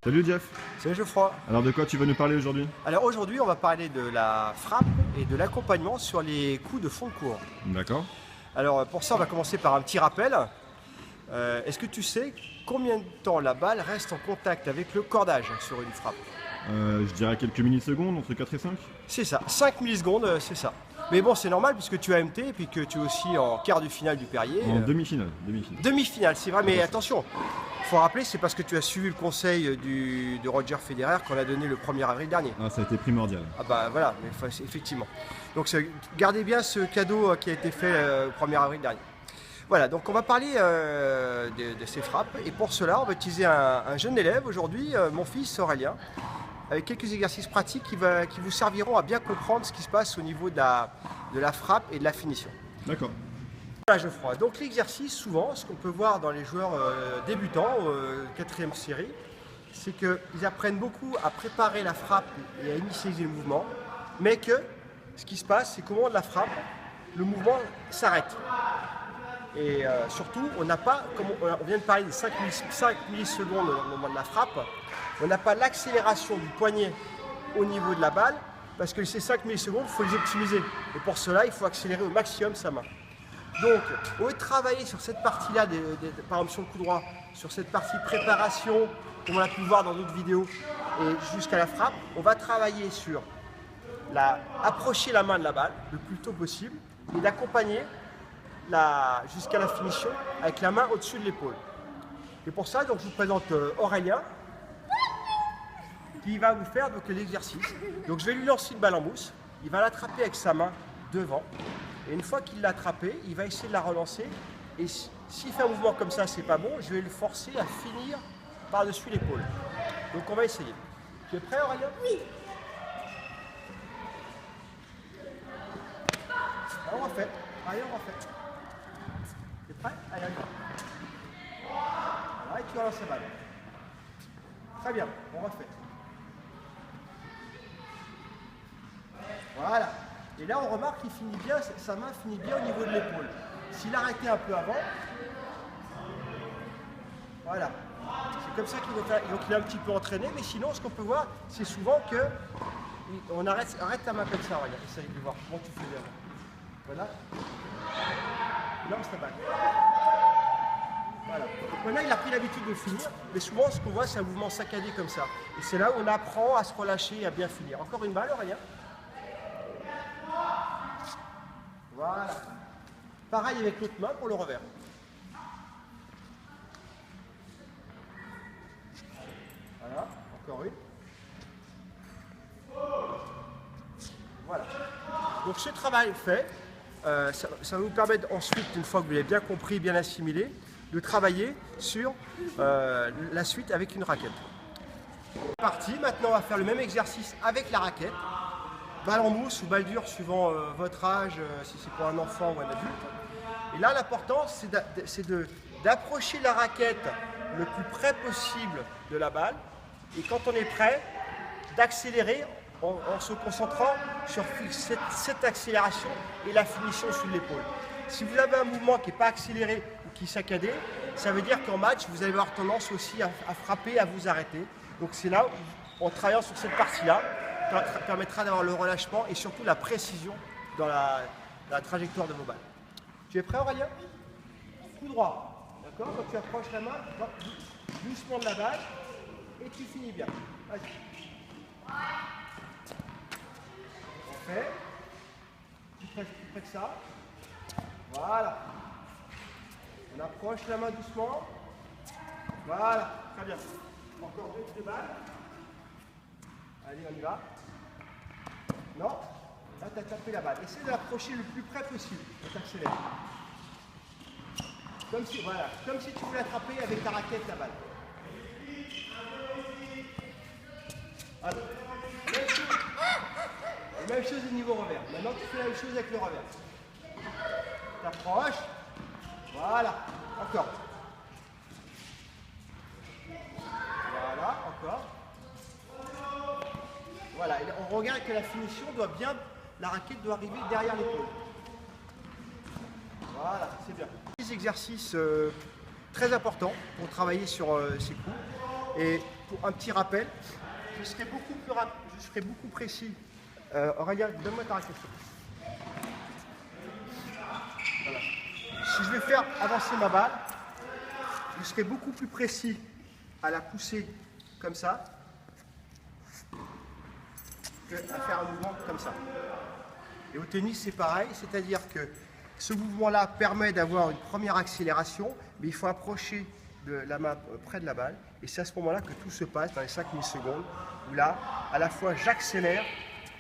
Salut Jeff. Salut Geoffroy. Alors de quoi tu vas nous parler aujourd'hui? Alors aujourd'hui on va parler de la frappe et de l'accompagnement sur les coups de fond de cours. D'accord. Alors pour ça on va commencer par un petit rappel. Est-ce que tu sais combien de temps la balle reste en contact avec le cordage sur une frappe? Je dirais quelques millisecondes, entre 4 et 5. C'est ça, 5 millisecondes, c'est ça. Mais bon, c'est normal puisque tu as MT et puis que tu es aussi en quart de finale du Perrier. En demi-finale. Demi-finale, c'est vrai, mais attention, il faut rappeler, c'est parce que tu as suivi le conseil de Roger Federer qu'on a donné le 1er avril dernier. Ah, ça a été primordial. Ah bah voilà, mais effectivement. Donc gardez bien ce cadeau qui a été fait le 1er avril dernier. Voilà, donc on va parler de ces frappes. Et pour cela, on va utiliser un jeune élève aujourd'hui, mon fils Aurélien, avec quelques exercices pratiques qui vous serviront à bien comprendre ce qui se passe au niveau de la frappe et de la finition. D'accord. Voilà Geoffroy, donc l'exercice, souvent, ce qu'on peut voir dans les joueurs débutants, 4e série, c'est qu'ils apprennent beaucoup à préparer la frappe et à initialiser le mouvement, mais que ce qui se passe, c'est qu'au moment de la frappe, le mouvement s'arrête. Et surtout, on n'a pas, comme on vient de parler des 5 millisecondes au moment de la frappe, on n'a pas l'accélération du poignet au niveau de la balle, parce que ces 5 millisecondes, il faut les optimiser. Et pour cela, il faut accélérer au maximum sa main. Donc, au lieu de travailler sur cette partie-là, par exemple sur le coup droit, sur cette partie préparation, comme on a pu le voir dans d'autres vidéos, et jusqu'à la frappe, on va travailler sur approcher la main de la balle le plus tôt possible et d'accompagner jusqu'à la finition avec la main au-dessus de l'épaule. Et pour ça, donc, je vous présente Aurélien, qui va vous faire l'exercice. Donc je vais lui lancer une balle en mousse, il va l'attraper avec sa main devant, et une fois qu'il l'a attrapée, il va essayer de la relancer, et s'il fait un mouvement comme ça, c'est pas bon, je vais le forcer à finir par-dessus l'épaule. Donc on va essayer. Tu es prêt Aurélien? Oui. Alors on refait. Allez, on refait. Tu es prêt? Allez, on y va. Voilà, et tu relances la balle. Très bien, on refait. Voilà. Et là, on remarque qu'il finit bien, sa main finit bien au niveau de l'épaule. S'il arrêtait un peu avant, voilà. C'est comme ça qu'il va faire. Donc il est un petit peu entraîné, mais sinon, ce qu'on peut voir, c'est souvent que on arrête ta main comme ça. Regarde, essaye de voir comment tu fais bien. Voilà. Lance ta balle. Voilà. Donc maintenant, il a pris l'habitude de finir, mais souvent, ce qu'on voit, c'est un mouvement saccadé comme ça. Et c'est là où on apprend à se relâcher et à bien finir. Encore une balle, Aurélien. Voilà. Pareil avec l'autre main pour le revers. Voilà, encore une. Voilà. Donc ce travail fait, ça va vous permettre ensuite, une fois que vous l'avez bien compris, bien assimilé, de travailler sur la suite avec une raquette. Parti, maintenant on va faire le même exercice avec la raquette. Balle en mousse ou balle dure suivant votre âge, si c'est pour un enfant ou un adulte. Et là, l'important, c'est d'approcher la raquette le plus près possible de la balle. Et quand on est prêt, d'accélérer en se concentrant sur cette accélération et la finition sous l'épaule. Si vous avez un mouvement qui n'est pas accéléré ou qui est saccadé, ça veut dire qu'en match, vous allez avoir tendance aussi à frapper, à vous arrêter. Donc c'est là où, en travaillant sur cette partie-là, permettra d'avoir le relâchement et surtout la précision dans la trajectoire de vos balles. Tu es prêt Aurélien? Coup droit. D'accord? Donc tu approches la main doucement de la balle et tu finis bien. Vas-y. On fait. Plus près que ça. Voilà. On approche la main doucement. Voilà. Très bien. Encore deux balles. Allez, on y va. Non, là tu as tapé la balle. Essaye de l'approcher le plus près possible. On t'accélère. Comme si tu voulais attraper avec ta raquette la balle. Allez. Même chose au niveau revers. Maintenant tu fais la même chose avec le revers. Tu approches. Voilà. Encore. Voilà, encore. Voilà, et on regarde que la finition doit bien, la raquette doit arriver derrière l'épaule. Voilà, c'est bien. Des exercices très importants pour travailler sur ces coups. Et pour un petit rappel, je serai beaucoup précis. Aurélien, donne-moi ta raquette. Voilà. Si je vais faire avancer ma balle, je serai beaucoup plus précis à la pousser comme ça que à faire un mouvement comme ça. Et au tennis, c'est pareil, c'est-à-dire que ce mouvement-là permet d'avoir une première accélération, mais il faut approcher de la main près de la balle. Et c'est à ce moment-là que tout se passe dans les 5 millisecondes, où là, à la fois j'accélère,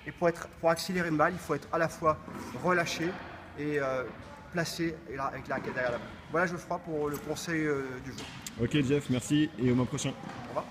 et pour accélérer une balle, il faut être à la fois relâché et placé avec la raquette derrière la balle. Voilà Geoffroy pour le conseil du jour. Ok Jeff, merci et au mois prochain. Au revoir.